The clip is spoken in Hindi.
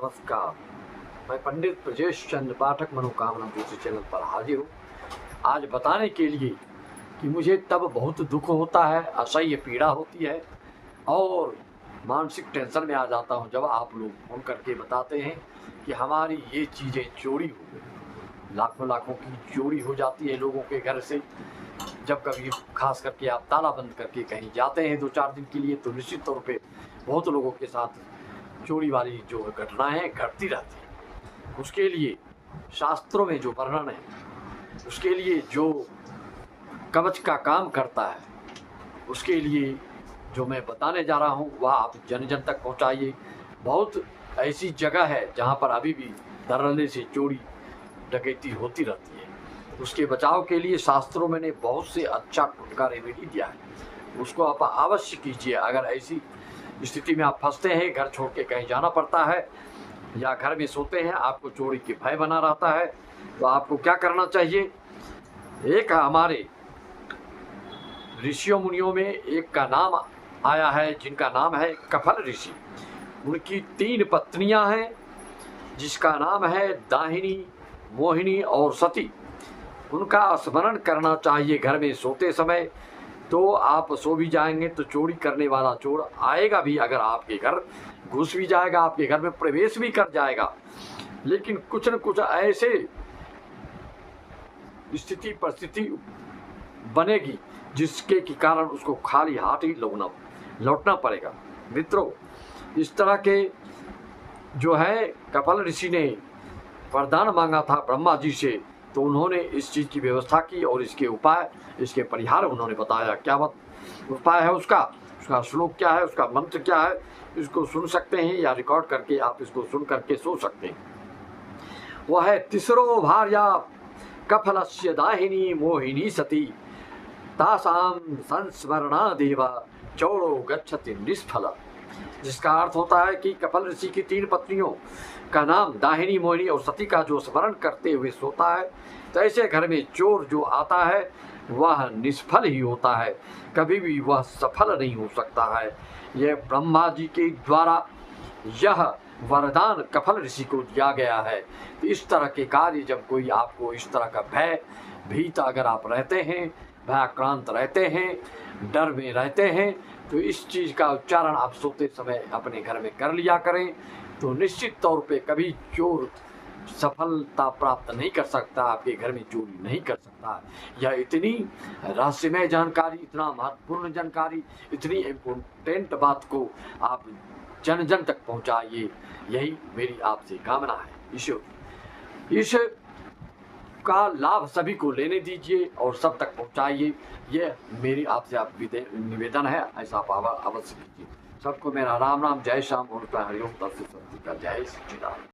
नमस्कार। मैं पंडित ब्रजेश चंद्र पाठक मनोकामना ज्योतिष चैनल पर हाजिर हूँ आज बताने के लिए कि मुझे तब बहुत दुख होता है, असह्य पीड़ा होती है और मानसिक टेंशन में आ जाता हूँ जब आप लोग फोन करके बताते हैं कि हमारी ये चीज़ें चोरी हो गई। लाखों लाखों की चोरी हो जाती है लोगों के घर से। जब कभी खास करके आप ताला बंद करके कहीं जाते हैं 2-4 दिन के लिए तो निश्चित तौर पे बहुत लोगों के साथ चोरी वाली जो घटनाएं घटती रहती हैं। उसके लिए शास्त्रों में जो वर्णन है, उसके लिए जो कवच का काम करता है, उसके लिए जो मैं बताने जा रहा हूँ वह आप जन जन तक पहुँचाइए। बहुत ऐसी जगह है जहाँ पर अभी भी धड़ल्ले से चोरी डकैती होती रहती है। उसके बचाव के लिए शास्त्रों में ने बहुत से अच्छा टुटका रेमेडी दिया है, उसको आप अवश्य कीजिए। अगर ऐसी स्थिति में आप फंसते हैं, घर छोड़ के कहीं जाना पड़ता है या घर में सोते हैं, आपको चोरी के भय बना रहता है, तो आपको क्या करना चाहिए। एक हमारे ऋषियों मुनियों में एक का नाम आया है जिनका नाम है कफल ऋषि। उनकी 3 पत्नियां हैं जिसका नाम है दाहिनी, मोहिनी और सती। उनका स्मरण करना चाहिए घर में सोते समय, तो आप सो भी जाएंगे तो चोरी करने वाला चोर आएगा भी, अगर आपके घर घुस भी जाएगा, आपके घर में प्रवेश भी कर जाएगा, लेकिन कुछ न कुछ ऐसे स्थिति परिस्थिति बनेगी जिसके के कारण उसको खाली हाथ ही लौटना पड़ेगा। मित्रों, इस तरह के जो है कपिल ऋषि ने वरदान मांगा था ब्रह्मा जी से, तो उन्होंने इस चीज़ की व्यवस्था की और इसके उपाय, इसके परिहार उन्होंने बताया। क्या उपाय है उसका श्लोक क्या है, उसका मंत्र क्या है, इसको सुन सकते हैं या रिकॉर्ड करके आप इसको सुन करके सो सकते हैं। वह है तिसरो भार्या कफलस्य दाहिनी मोहिनी सती तासाम संस्मरणा देवा चौड़ो गच्छति निष्फल। जिसका अर्थ होता है कि कपिल ऋषि की 3 पत्नियों का नाम दाहिनी, मोहिनी और सती का जो स्मरण करते हुए सोता है, तो ऐसे घर में चोर जो आता है वह निष्फल ही होता है, कभी भी वह सफल नहीं हो सकता है। यह ब्रह्मा जी के द्वारा यह वरदान कपिल ऋषि को दिया गया है। तो इस तरह के कार्य जब कोई आपको इस तरह का भीत अगर आप रहते हैं, भयाक्रांत रहते हैं, डर में रहते हैं, तो इस चीज़ का उच्चारण आप सोते समय अपने घर में कर लिया करें, तो निश्चित तौर पे कभी चोर सफलता प्राप्त नहीं कर सकता, आपके घर में चोरी नहीं कर सकता। यह इतनी रहस्यमय जानकारी, इतना महत्वपूर्ण जानकारी, इतनी इम्पोर्टेंट बात को आप जन जन तक पहुंचाइए, यही मेरी आपसे कामना है। इस का लाभ सभी को लेने दीजिए और सब तक पहुंचाइए, ये मेरी आपसे आप निवेदन है, ऐसा आप अवश्य कीजिए। सबको मेरा राम राम, जय श्याम और हरिओम, तत्सत का जय श्री राम।